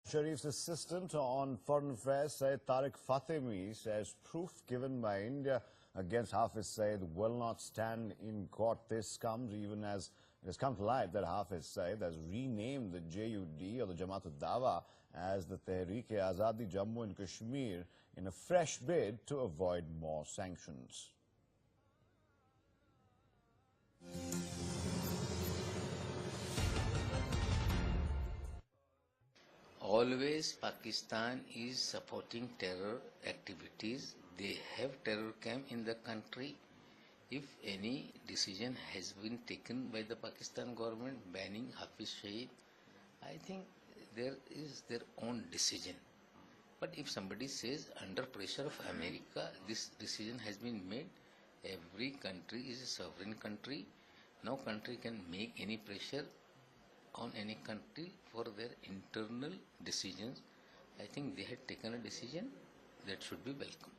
Sharif's assistant on foreign affairs, Syed Tariq Fatemi, says proof given by India against Hafiz Saeed will not stand in court. This comes even as it has come to light that Hafiz Saeed has renamed the JUD or the Jamaat-ud-Dawah as the Tehreek Azadi Jammu and Kashmir in a fresh bid to avoid more sanctions. Always Pakistan is supporting terror activities. They have terror camp in the country. If any decision has been taken by the Pakistan government banning Hafiz Saeed, I think there is their own decision. But if somebody says under pressure of America, this decision has been made, every country is a sovereign country. No country can make any pressure on any country for their internal decisions. I think they had taken a decision that should be welcome.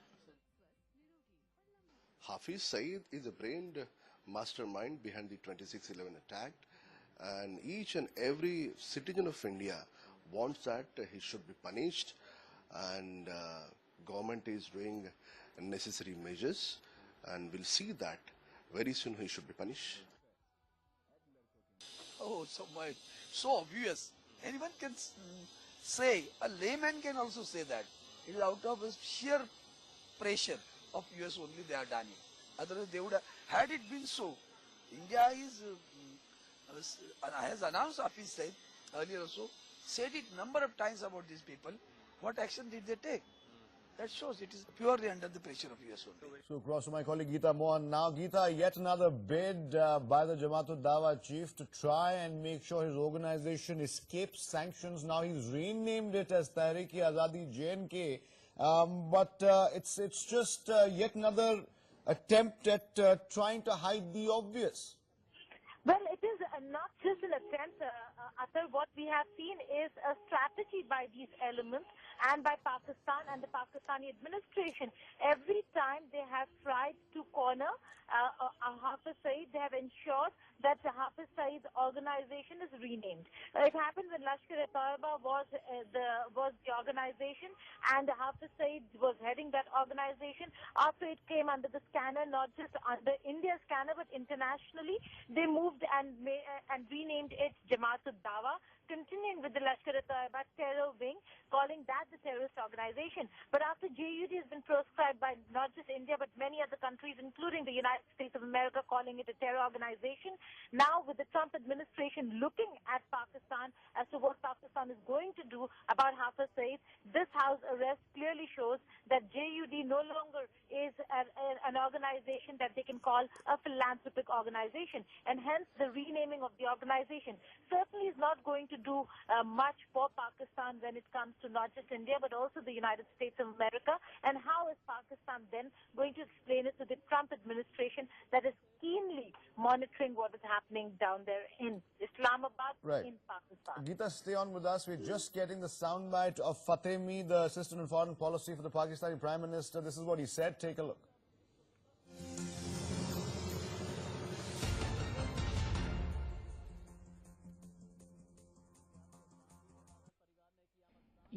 Hafiz Saeed is a brained mastermind behind the 26/11 attack, and each and every citizen of India wants that he should be punished, and government is doing necessary measures, and we'll see that very soon he should be punished. Oh, so obvious. Anyone can say, a layman can also say that. It is out of sheer pressure of US only they are done it. Otherwise they would have, had it been so, India is, has announced Hafiz Saeed earlier also, said it number of times about these people. What action did they take? That shows it is purely under the pressure of US only. So across to my colleague Geeta Mohan now. Geeta, yet another bid by the Jamaat-ud-Dawah chief to try and make sure his organization escapes sanctions. Now he's renamed it as Tehreek Azadi JNK. But it's just yet another attempt at trying to hide the obvious. Well, it is not just an attempt. Athar, what we have seen is a strategy by these elements and by Pakistan and the Pakistani administration. Every time they have tried to corner Hafiz Saeed, they have ensured that the Hafiz Saeed's organization is renamed. It happened when Lahore was the organization, and Hafiz Saeed was heading that organization. After it came under the scanner, not just under India's scanner, but internationally, they moved and renamed it Jamaat-ud-Dawah, continuing with the Lahore terror wing, calling that the terrorist organization. But after JUD has been proscribed by not just India, but many other countries, including the United States of America, calling it a terror organization, now with the Trump administration looking at Pakistan as to what Pakistan is going to do about Hafiz Saeed, this house arrest clearly shows that JUD no longer is an organization that they can call a philanthropic organization, and hence the renaming of the organization certainly is not going to do much for Pakistan when it comes to not just India but also the United States of America. And how is Pakistan then going to explain it to the Trump administration that is keenly monitoring what is happening down there in Islamabad, in Pakistan? Geeta, stay on with us. We're just getting the soundbite of Fatemi, the Assistant on Foreign Policy for the Pakistani Prime Minister. This is what he said. Take a look.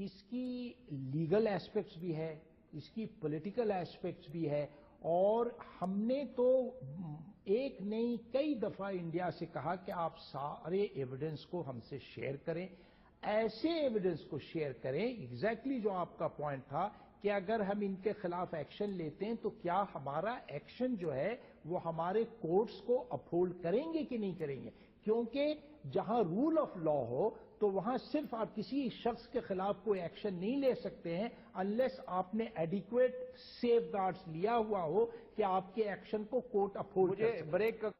इसकी legal aspects भी है, इसकी political aspects भी है, और हमने तो एक नहीं कई दफा इंडिया से कहा कि आप सारे एविडेंस को हमसे शेयर करें, ऐसे एविडेंस को शेयर करें, एग्जैक्टली जो आपका पॉइंट था कि अगर हम इनके खिलाफ एक्शन लेते हैं तो क्या हमारा एक्शन जो है वो हमारे कोर्ट्स को अपहोल्ड करेंगे कि नहीं करेंगे, क्योंकि जहां रूल ऑफ लॉ हो तो वहां सिर्फ आप किसी शख्स के खिलाफ कोई एक्शन नहीं ले सकते हैं अनलेस आपने एडिक्वेट सेफगार्ड्स लिया हुआ हो कि आपके एक्शन को कोर्ट अपहोल्ड कर सके। Break.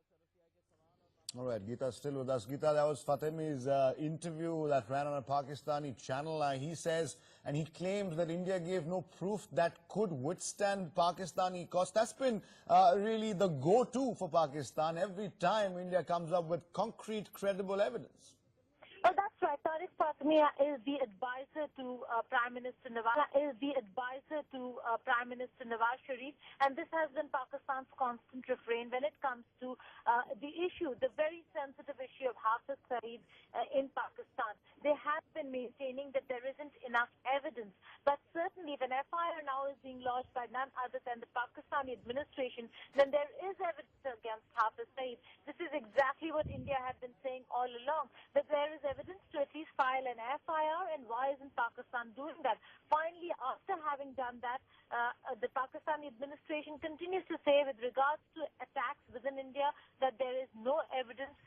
All right, Geeta still with us. Geeta, that was Fatemi's interview that ran on a Pakistani channel. He says, and he claims that India gave no proof that could withstand Pakistani costs. That's been really the go-to for Pakistan every time India comes up with concrete, credible evidence. Oh, that's right. Tariq Fatemi is the advisor to Prime Minister Nawaz Sharif, and this has been Pakistan's constant refrain when it comes to the issue, the very sensitive issue of Hafiz Saeed in Pakistan. They have been maintaining that there isn't enough evidence. But certainly, if an FIR now is being lodged by none other than the Pakistani administration, then there is evidence against Hafiz Saeed. This is exactly what India had been saying all along, that there is evidence to at least file an FIR, and why isn't Pakistan doing that? Finally, after having done that, the Pakistani administration continues to say with regards to attacks within India that there is no evidence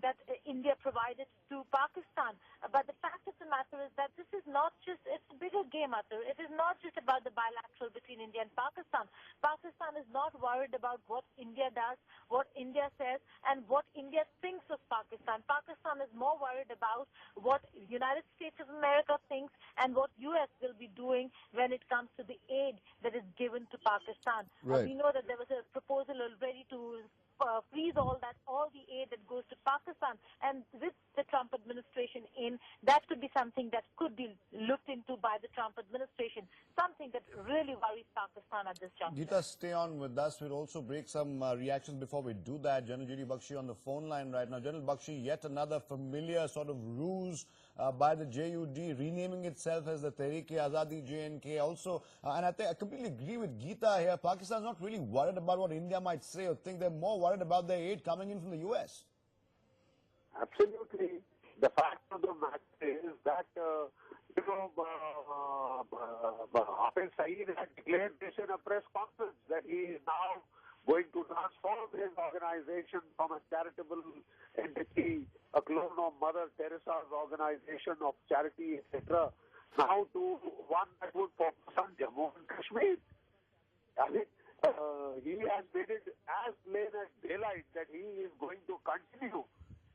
that India provided to Pakistan. But the fact of the matter is that this is not just, it's a bigger game, Atar. It is not just about the bilateral between India and Pakistan. Pakistan is not worried about what India does, what India says, and what India thinks of Pakistan. Pakistan is more worried about what United States of America thinks and what U.S. will be doing when it comes to the aid that is given to Pakistan. Right. We know that there was a proposal already to freeze all the aid that goes to Pakistan, and with the Trump administration in, that could be something that could be looked into by the Trump administration, something that really worries Pakistan at this juncture. Geeta, stay on with us. We'll also break some reactions before we do that. General G.D. Bakshi on the phone line right now. General Bakshi, yet another familiar sort of ruse by the JUD, renaming itself as the Tehreek Azadi JNK also. And I think I completely agree with Geeta here. Pakistan's not really worried about what India might say or think. They're more worried about their aid coming in from the U.S. Absolutely. The fact of the matter is that, Hafiz Saeed had declared this in a press conference that he is now going to transform his organization from a charitable entity, a clone of Mother Teresa's organization of charity, etc., now to one that would focus on Jammu and Kashmir. I mean, he has made it as plain as daylight that he is going to continue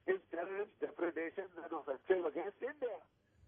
his terrorist depredations and offensive against India.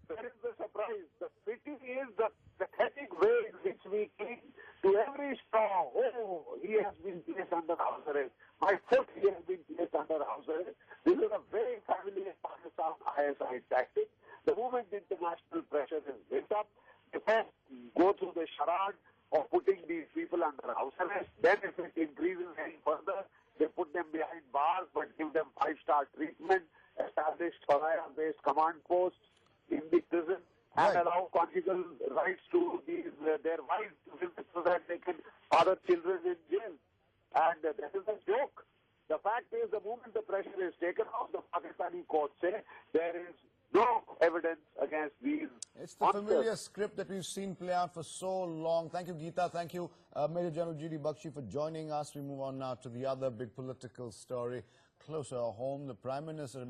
Where is the surprise? The pity is the pathetic way in which we cling to every straw. Oh, he has been placed under house arrest. My foot, he has been placed under house arrest. This is a very familiar Pakistan ISI tactic. The moment international pressure is built up, they first go through the charade of putting these people under house arrest. Then if it increases any further, they put them behind bars but give them 5-star treatment, establish Pariah-based command posts in the prison, and allow conjugal rights to their wives to visit so that they can father children in jail. And this is a joke. The fact is, the moment the pressure is taken off, the Pakistani courts say there is no evidence against these. It's the familiar script that we've seen play out for so long. Thank you, Geeta. Thank you, Major General G.D. Bakshi, for joining us. We move on now to the other big political story closer home. The Prime Minister